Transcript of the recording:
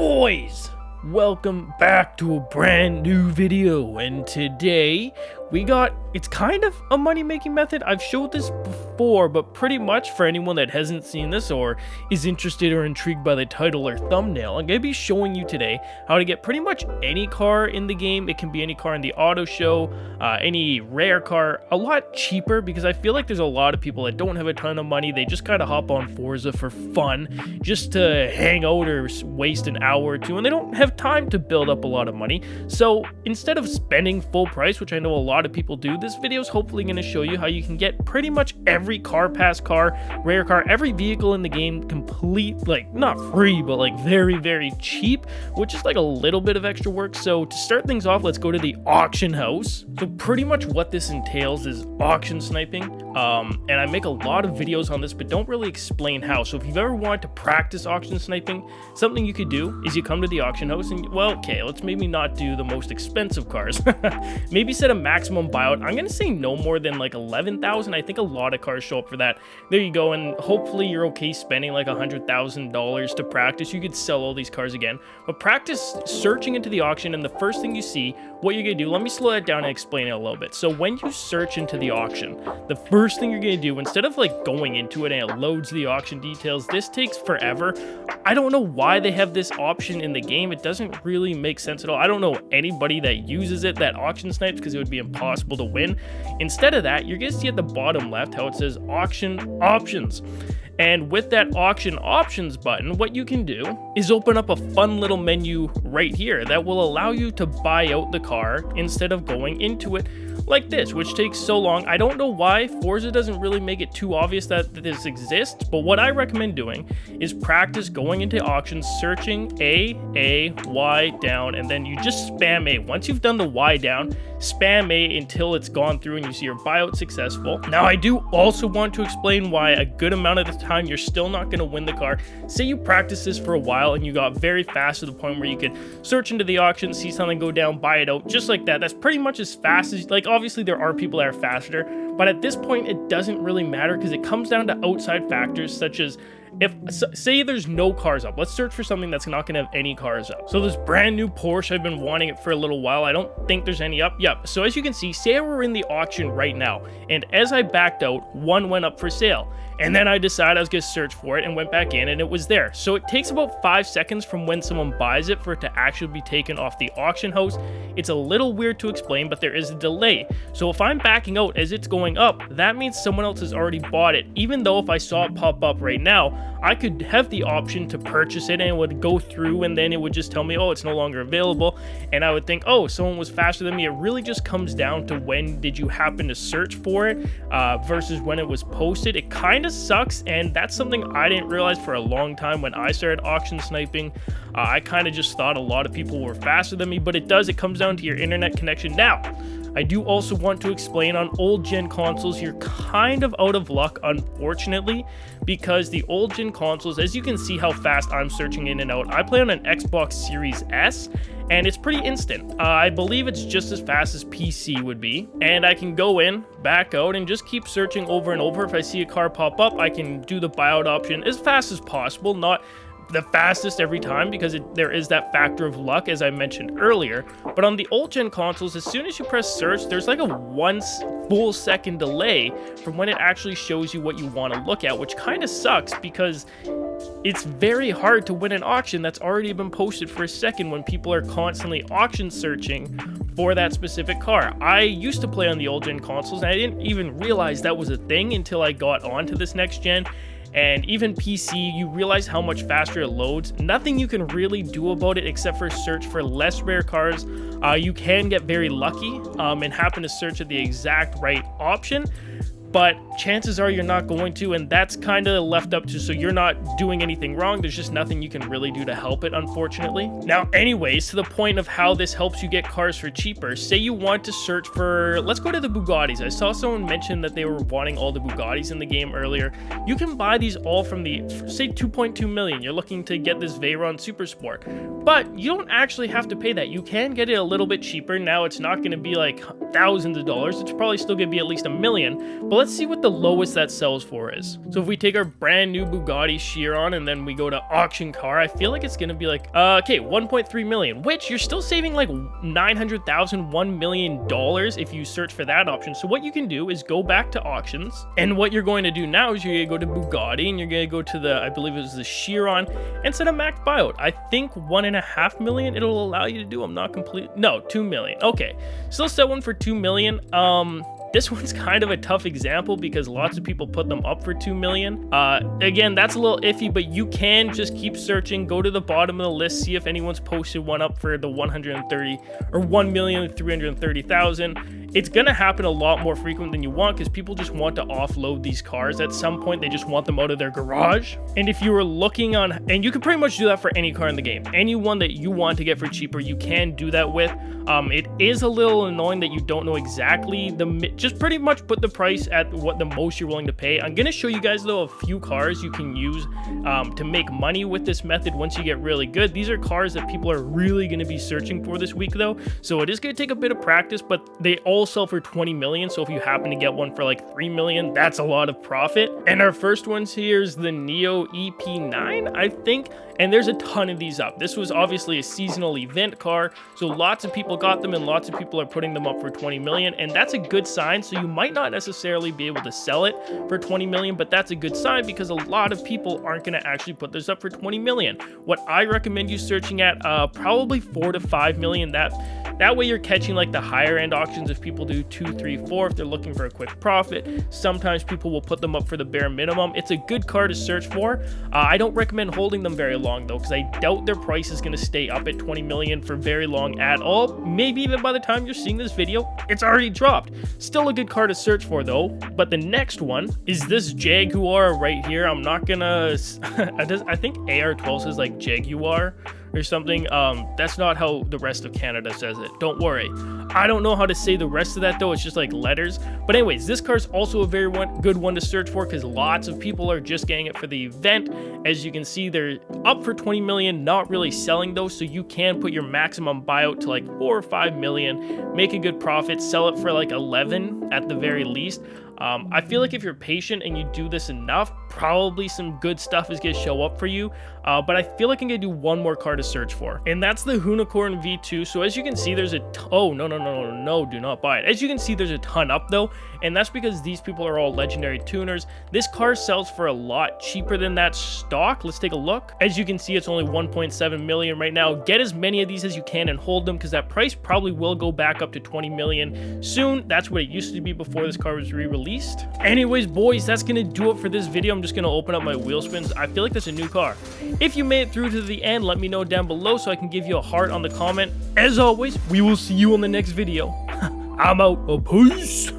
Boys, welcome back to a brand new video, and today it's kind of a money-making method. I've showed this before, but pretty much for anyone that hasn't seen this or is interested or intrigued by the title or thumbnail, I'm going to be showing you today how to get pretty much any car in the game. It can be any car in the auto show, any rare car, a lot cheaper, because I feel like there's a lot of people that don't have a ton of money. They just kind of hop on Forza for fun, just to hang out or waste an hour or two, and they don't have time to build up a lot of money. So instead of spending full price, which I know a lot of people do, this video is hopefully going to show you how you can get pretty much every car pass car, rare car, every vehicle in the game complete, like not free, but like very, very cheap, which is like a little bit of extra work. So to start things off, let's go to the auction house. So pretty much what this entails is auction sniping. And I make a lot of videos on this, but don't really explain how. So if you've ever wanted to practice auction sniping, something you could do is you come to the auction house and, well, okay, let's maybe not do the most expensive cars. Maybe set a maximum buyout. I'm gonna say no more than like 11,000. I think a lot of cars show up for that. There you go, and hopefully you're okay spending like $100,000 to practice. You could sell all these cars again, but practice searching into the auction, and the first thing you see, what you're gonna do, let me slow that down and explain it a little bit. So when you search into the auction, the first thing you're gonna do, instead of like going into it and it loads the auction details, this takes forever. I don't know why they have this option in the game. It doesn't really make sense at all. I don't know anybody that uses it that auction snipes, because it would be impossible to win. Instead of that, you're gonna see at the bottom left how it says auction options. And with that auction options button, what you can do is open up a fun little menu right here that will allow you to buy out the car instead of going into it like this, which takes so long. I don't know why Forza doesn't really make it too obvious that this exists, but what I recommend doing is practice going into auctions, searching A, Y down, and then you just spam A. Once you've done the Y down, spam A until it's gone through and you see your buyout successful. Now, I do also want to explain why a good amount of the time you're still not going to win the car. Say you practice this for a while and you got very fast to the point where you could search into the auction, see something go down, buy it out, just like that. That's pretty much as fast as, like, obviously there are people that are faster, but at this point it doesn't really matter, because it comes down to outside factors such as, say there's no cars up, let's search for something that's not going to have any cars up. So this brand new Porsche, I've been wanting it for a little while. I don't think there's any up. Yep. So as you can see, say we're in the auction right now, and as I backed out, one went up for sale, and then I decided I was going to search for it and went back in and it was there. So it takes about 5 seconds from when someone buys it for it to actually be taken off the auction house. It's a little weird to explain, but there is a delay. So if I'm backing out as it's going up, that means someone else has already bought it. Even though if I saw it pop up right now, I could have the option to purchase it and it would go through, and then it would just tell me, oh, it's no longer available. And I would think, oh, someone was faster than me. It really just comes down to when did you happen to search for it versus when it was posted. It kind of sucks, and that's something I didn't realize for a long time when I started auction sniping. I kind of just thought a lot of people were faster than me, but it comes down to your internet connection. Now, I do also want to explain, on old gen consoles, you're kind of out of luck, unfortunately, because the old gen consoles, as you can see how fast I'm searching in and out, I play on an Xbox Series S, and it's pretty instant. I believe it's just as fast as PC would be, and I can go in, back out, and just keep searching over and over. If I see a car pop up, I can do the buyout option as fast as possible, not the fastest every time, because there is that factor of luck, as I mentioned earlier. But on the old gen consoles, as soon as you press search, there's like a 1 full second delay from when it actually shows you what you want to look at, which kind of sucks, because it's very hard to win an auction that's already been posted for a second when people are constantly auction searching for that specific car. I used to play on the old gen consoles, and I didn't even realize that was a thing until I got onto this next gen. And even PC, you realize how much faster it loads. Nothing you can really do about it except for search for less rare cars. You can get very lucky and happen to search at the exact right option, but chances are you're not going to, and that's kind of left up to, so you're not doing anything wrong. There's just nothing you can really do to help it, unfortunately. Now, anyways, to the point of how this helps you get cars for cheaper, say you want to search for, let's go to the Bugattis. I saw someone mention that they were wanting all the Bugattis in the game earlier. You can buy these all from the, say, 2.2 million. You're looking to get this Veyron Super Sport, but you don't actually have to pay that. You can get it a little bit cheaper. Now, it's not going to be like thousands of dollars. It's probably still going to be at least $1 million, but let's see what the lowest that sells for is. So if we take our brand new Bugatti Chiron and then we go to auction car, I feel like it's gonna be like, okay, 1.3 million, which you're still saving like 900,000, $1 million if you search for that option. So what you can do is go back to auctions, and what you're going to do now is you're gonna go to Bugatti and you're gonna go to the, I believe it was the Chiron, and set a max buyout. I think 1.5 million it'll allow you to do. I'm not complete. No, 2 million. Okay, still set one for 2 million. This one's kind of a tough example because lots of people put them up for 2 million. Again, that's a little iffy, but you can just keep searching, go to the bottom of the list, see if anyone's posted one up for the 130 or 1,330,000. It's gonna happen a lot more frequent than you want because people just want to offload these cars at some point. They just want them out of their garage. And if you were looking on, and you can pretty much do that for any car in the game, anyone that you want to get for cheaper, you can do that with. It is a little annoying that you don't know exactly just pretty much put the price at what the most you're willing to pay. I'm gonna show you guys though a few cars you can use to make money with this method once you get really good. These are cars that people are really gonna be searching for this week though, so it is gonna take a bit of practice, but they all sell for 20 million. So if you happen to get one for like 3 million, that's a lot of profit. And our first ones here is the Neo EP9, I think. And there's a ton of these up. This was obviously a seasonal event car, so lots of people got them and lots of people are putting them up for 20 million, and that's a good sign. So you might not necessarily be able to sell it for 20 million, but that's a good sign because a lot of people aren't going to actually put this up for 20 million. What I recommend you searching at, probably 4 to 5 million. That way you're catching like the higher end auctions if people do 2, 3, 4 if they're looking for a quick profit. Sometimes people will put them up for the bare minimum. It's a good car to search for. I don't recommend holding them very long though, because I doubt their price is going to stay up at 20 million for very long at all. Maybe even by the time you're seeing this video, it's already dropped. Still a good car to search for though. But the next one is this Jaguar right here. I'm not gonna I think AR12 says like Jaguar or something. That's not how the rest of Canada says it, don't worry. I don't know how to say the rest of that though, it's just like letters. But anyways, this car is also a very good one to search for because lots of people are just getting it for the event. As you can see, they're up for 20 million, not really selling though, so you can put your maximum buyout to like 4 or 5 million, make a good profit, sell it for like 11 at the very least. I feel like if you're patient and you do this enough, probably some good stuff is going to show up for you. But I feel like I'm going to do one more car to search for. And that's the Unicorn V2. So as you can see, there's a oh, no, do not buy it. As you can see, there's a ton up though. And that's because these people are all legendary tuners. This car sells for a lot cheaper than that stock. Let's take a look. As you can see, it's only 1.7 million right now. Get as many of these as you can and hold them because that price probably will go back up to 20 million soon. That's what it used to be before this car was re-released. Anyways, boys, that's gonna do it for this video. I'm just gonna open up my wheel spins. I feel like that's a new car. If you made it through to the end, let me know down below so I can give you a heart on the comment. As always, we will see you on the next video. I'm out. Peace.